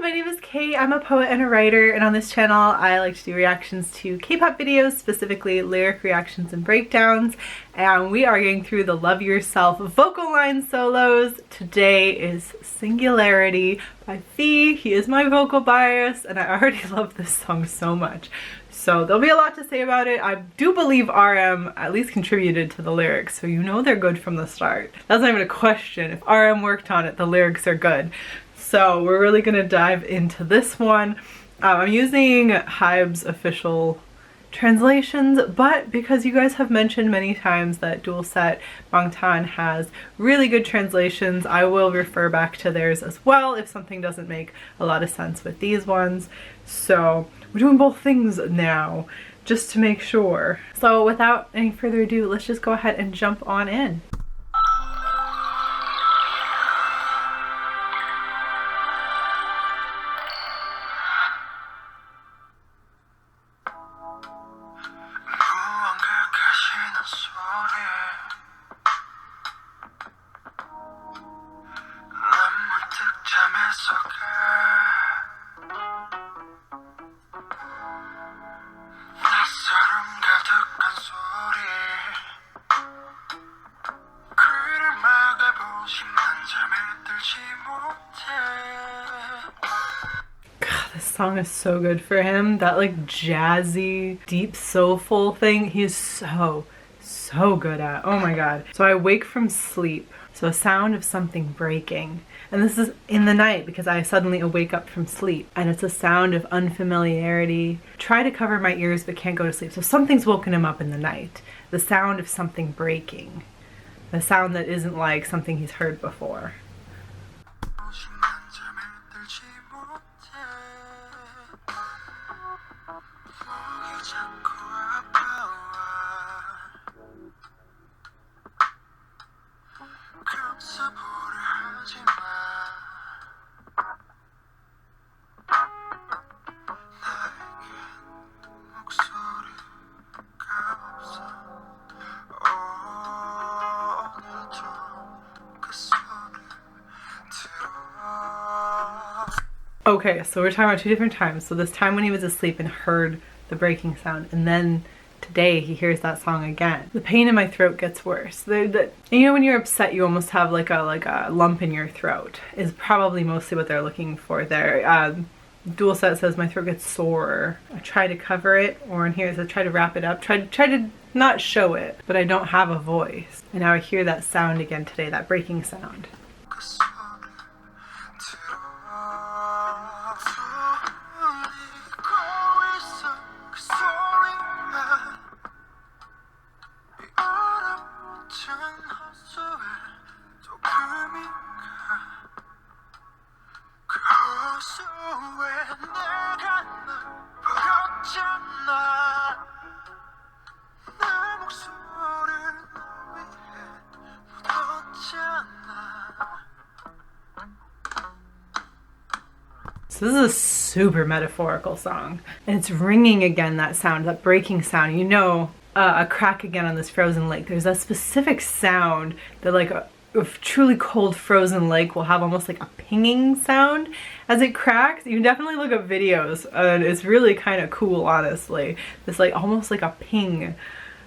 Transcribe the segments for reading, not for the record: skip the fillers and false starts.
my name is Kay. I'm a poet and a writer, and on this channel I like to do reactions to K-pop videos, specifically lyric reactions and breakdowns, and we are going through the Love Yourself vocal line solos. Today is Singularity by V. He is my vocal bias, and I already love this song so much. So there'll be a lot to say about it. I do believe RM at least contributed to the lyrics, so you know they're good from the start. That's not even a question. If RM worked on it, the lyrics are good. So we're really gonna dive into this one. I'm using Hybe's official translations, but because you guys have mentioned many times that Dual Set Bangtan has really good translations, I will refer back to theirs as well if something doesn't make a lot of sense with these ones. So we're doing both things now, just to make sure. So without any further ado, let's just go ahead and jump on in. This song is so good for him. That like jazzy, deep, soulful thing, he is so good at. Oh my god. So I wake from sleep. So a sound of something breaking. And this is in the night because I suddenly awake up from sleep. And it's a sound of unfamiliarity. Try to cover my ears but can't go to sleep. So something's woken him up in the night. The sound of something breaking. The sound that isn't like something he's heard before. Okay, so we're talking about two different times. So this time when he was asleep and heard the breaking sound, and then today he hears that song again. The pain in my throat gets worse. You know when you're upset you almost have like a lump in your throat is probably mostly what they're looking for there. Dual Set says my throat gets sore. I try to cover it, or in here it says try to wrap it up. Try to not show it, but I don't have a voice. And now I hear that sound again today, that breaking sound. So this is a super metaphorical song, and it's ringing again, that sound, that breaking sound. You know, a crack again on this frozen lake. There's that specific sound that like a truly cold frozen lake will have, almost like a pinging sound as it cracks. You can definitely look up videos, and it's really kind of cool, honestly. This like almost like a ping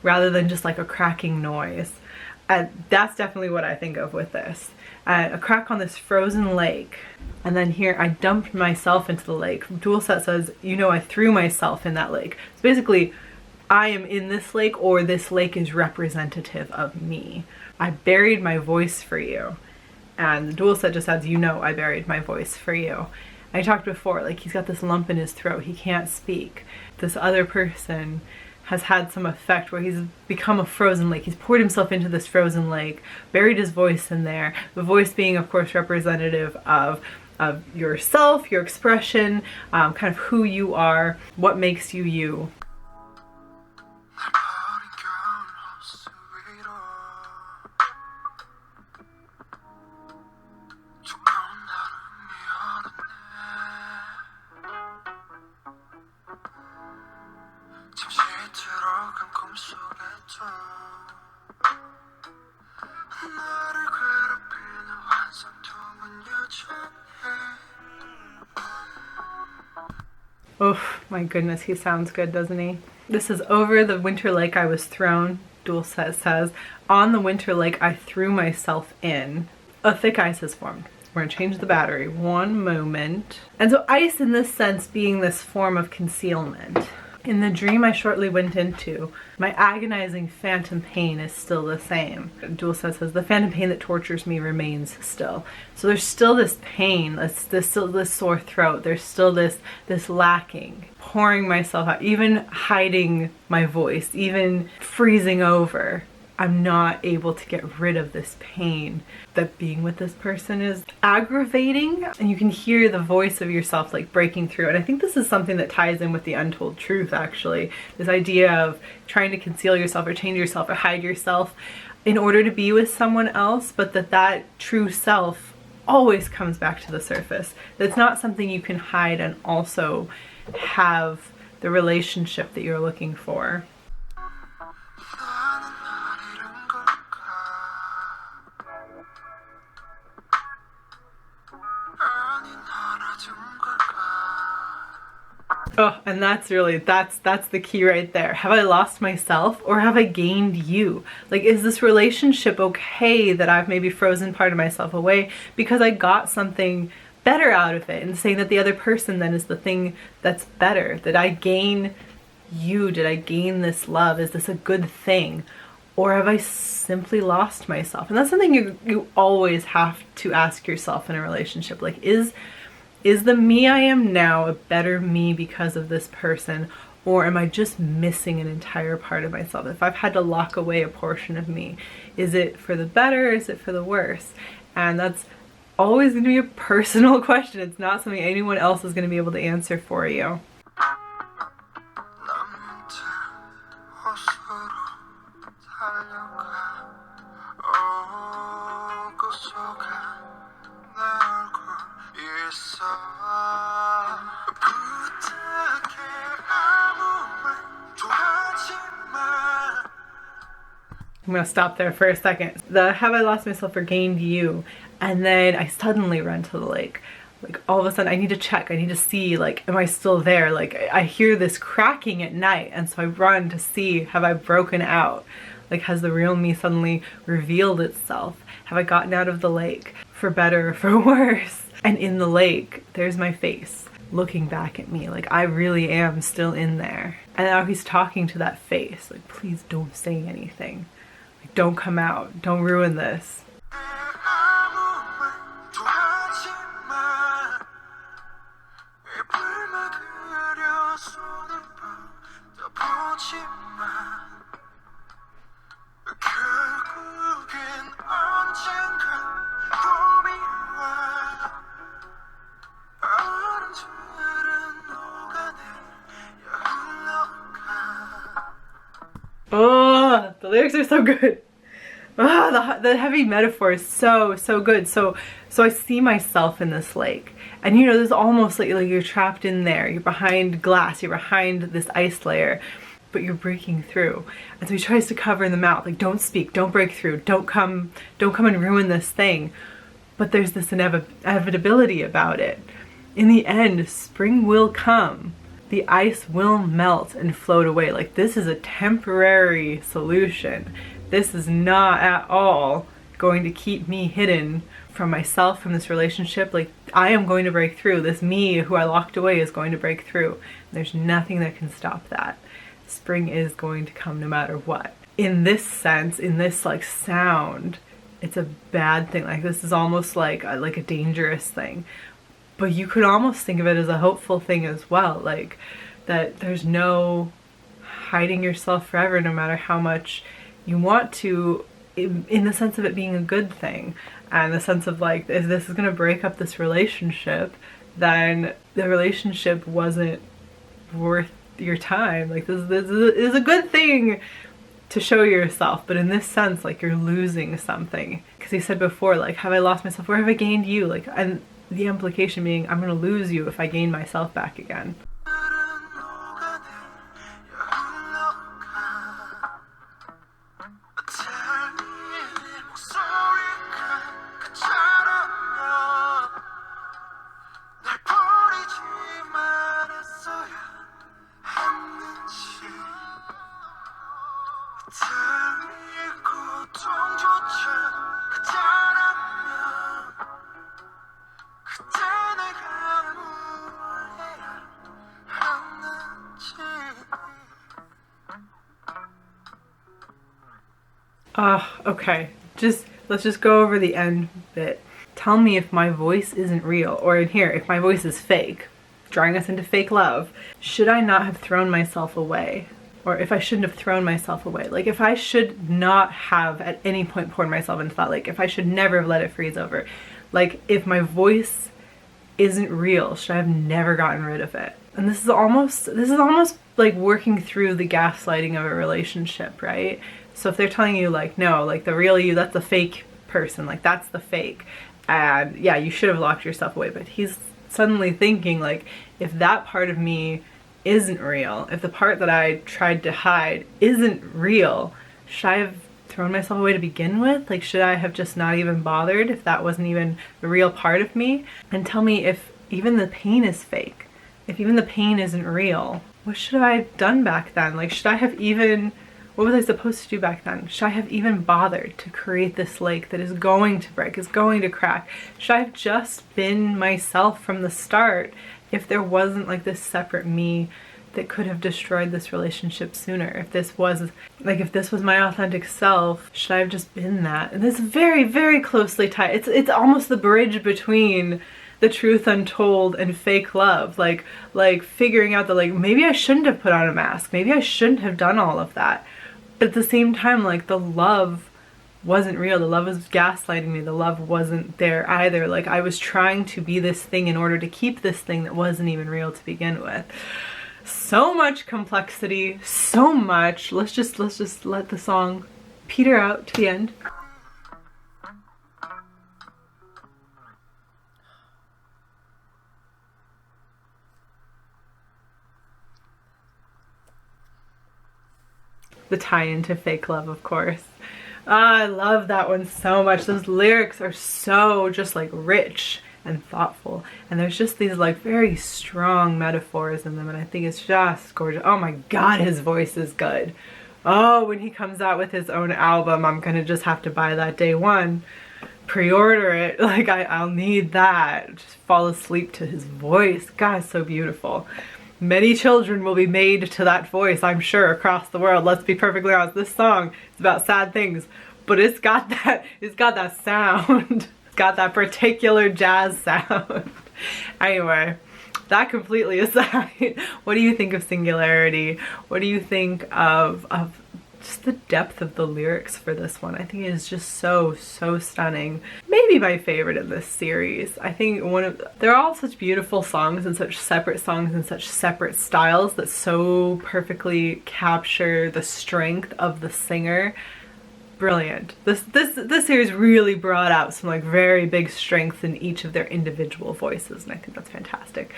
rather than just like a cracking noise. That's definitely what I think of with this. A crack on this frozen lake. And then here, I dumped myself into the lake. Dual Set says, you know, I threw myself in that lake. So basically, I am in this lake, or this lake is representative of me. I buried my voice for you. And Dual Set just adds, you know, I buried my voice for you. I talked before, like he's got this lump in his throat. He can't speak. This other person has had some effect where he's become a frozen lake. He's poured himself into this frozen lake, buried his voice in there. The voice being, of course, representative of yourself, your expression, kind of who you are, what makes you you. Oh my goodness, he sounds good, doesn't he? This is over the winter lake I was thrown. Duel says, on the winter lake I threw myself in. A thick ice has formed. We're gonna change the battery. One moment. And so ice in this sense being this form of concealment. In the dream I shortly went into, my agonizing phantom pain is still the same. Duel says, the phantom pain that tortures me remains still. So there's still this pain, there's still this sore throat, there's still this lacking. Pouring myself out, even hiding my voice, even freezing over. I'm not able to get rid of this pain that being with this person is aggravating, and you can hear the voice of yourself like breaking through. And I think this is something that ties in with the untold truth, actually. This idea of trying to conceal yourself or change yourself or hide yourself in order to be with someone else, but that true self always comes back to the surface. That's not something you can hide and also have the relationship that you're looking for. Oh, and that's the key right there. Have I lost myself or have I gained you? Like, is this relationship okay that I've maybe frozen part of myself away because I got something better out of it, and saying that the other person then is the thing that's better? Did I gain you? Did I gain this love? Is this a good thing? Or have I simply lost myself? And that's something you always have to ask yourself in a relationship. Like, is the me I am now a better me because of this person? Or am I just missing an entire part of myself? If I've had to lock away a portion of me, is it for the better or is it for the worse? And that's always going to be a personal question. It's not something anyone else is going to be able to answer for you. I'm gonna stop there for a second. The have I lost myself or gained you? And then I suddenly run to the lake. Like, all of a sudden I need to check, I need to see, like, am I still there? Like, I hear this cracking at night, and so I run to see, have I broken out? Like, has the real me suddenly revealed itself? Have I gotten out of the lake, for better or for worse? And in the lake, there's my face looking back at me. Like, I really am still in there. And now he's talking to that face. Like, please don't say anything. Like, don't come out. Don't ruin this. Oh, the lyrics are so good. Oh, the heavy metaphor is so good. So I see myself in this lake, and you know, there's almost like you're trapped in there. You're behind glass. You're behind this ice layer, but you're breaking through. And so he tries to cover in the mouth, like, don't speak, don't break through, don't come and ruin this thing. But there's this inevitability about it. In the end, spring will come. The ice will melt and float away. Like, this is a temporary solution. This is not at all going to keep me hidden from myself, from this relationship. Like, I am going to break through. This me who I locked away is going to break through. There's nothing that can stop that. Spring is going to come no matter what. In this sense, in this like sound, it's a bad thing. Like, this is almost like a dangerous thing. But you could almost think of it as a hopeful thing as well. Like, that there's no hiding yourself forever, no matter how much you want to, in the sense of it being a good thing. And the sense of, like, if this is going to break up this relationship, then the relationship wasn't worth your time. Like, this is a good thing to show yourself, but in this sense, like, you're losing something. Because he said before, like, have I lost myself or have I gained you? Like, and the implication being, I'm going to lose you if I gain myself back again. Okay. Let's just go over the end bit. Tell me if my voice isn't real, or in here, if my voice is fake, drawing us into fake love. Should I not have thrown myself away? Or if I shouldn't have thrown myself away. Like if I should not have at any point poured myself into that lake, if I should never have let it freeze over. Like if my voice isn't real, should I have never gotten rid of it? And this is almost like working through the gaslighting of a relationship, right? So if they're telling you like, no, like the real you, that's the fake person, like that's the fake. And yeah, you should have locked yourself away. But he's suddenly thinking like, if that part of me isn't real, if the part that I tried to hide isn't real, should I have thrown myself away to begin with? Like, should I have just not even bothered if that wasn't even the real part of me? And tell me if even the pain is fake, if even the pain isn't real, what should I have done back then? Like, should I have even, what was I supposed to do back then? Should I have even bothered to create this lake that is going to break, is going to crack? Should I have just been myself from the start if there wasn't like this separate me that could have destroyed this relationship sooner? If this was my authentic self, should I have just been that? And this is very, very closely tied. It's almost the bridge between the truth untold and fake love. Like figuring out that like, maybe I shouldn't have put on a mask. Maybe I shouldn't have done all of that. But at the same time, like the love wasn't real. The love was gaslighting me. The love wasn't there either. Like I was trying to be this thing in order to keep this thing that wasn't even real to begin with. So much complexity, so much. Let's just let the song peter out to the end. The tie-in to fake love, of course. I love that one so much. Those lyrics are so just like rich and thoughtful, and there's just these like very strong metaphors in them, and I think it's just gorgeous. Oh my god, his voice is good. Oh, when he comes out with his own album, I'm gonna just have to buy that day one, pre-order it. Like I'll need that. Just fall asleep to his voice. God, so beautiful. Many children will be made to that voice, I'm sure, across the world. Let's be perfectly honest. This song is about sad things, but it's got that sound. It's got that particular jazz sound. Anyway, that completely aside, what do you think of Singularity? What do you think of just the depth of the lyrics for this one? I think it is just so stunning. Maybe my favorite in this series. I think they're all such beautiful songs and such separate songs and such separate styles that so perfectly capture the strength of the singer. Brilliant. This series really brought out some like very big strengths in each of their individual voices, and I think that's fantastic.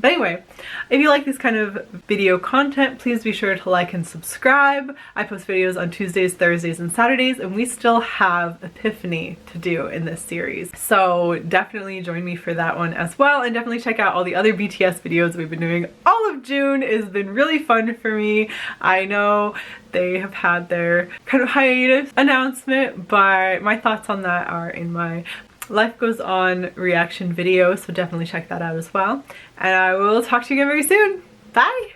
But anyway, if you like this kind of video content, please be sure to like and subscribe. I post videos on Tuesdays, Thursdays, and Saturdays, and we still have Epiphany to do in this series. So definitely join me for that one as well, and definitely check out all the other BTS videos we've been doing. All of June has been really fun for me. I know they have had their kind of hiatus announcement, but my thoughts on that are in my Life Goes On reaction video, so definitely check that out as well. And I will talk to you again very soon. Bye!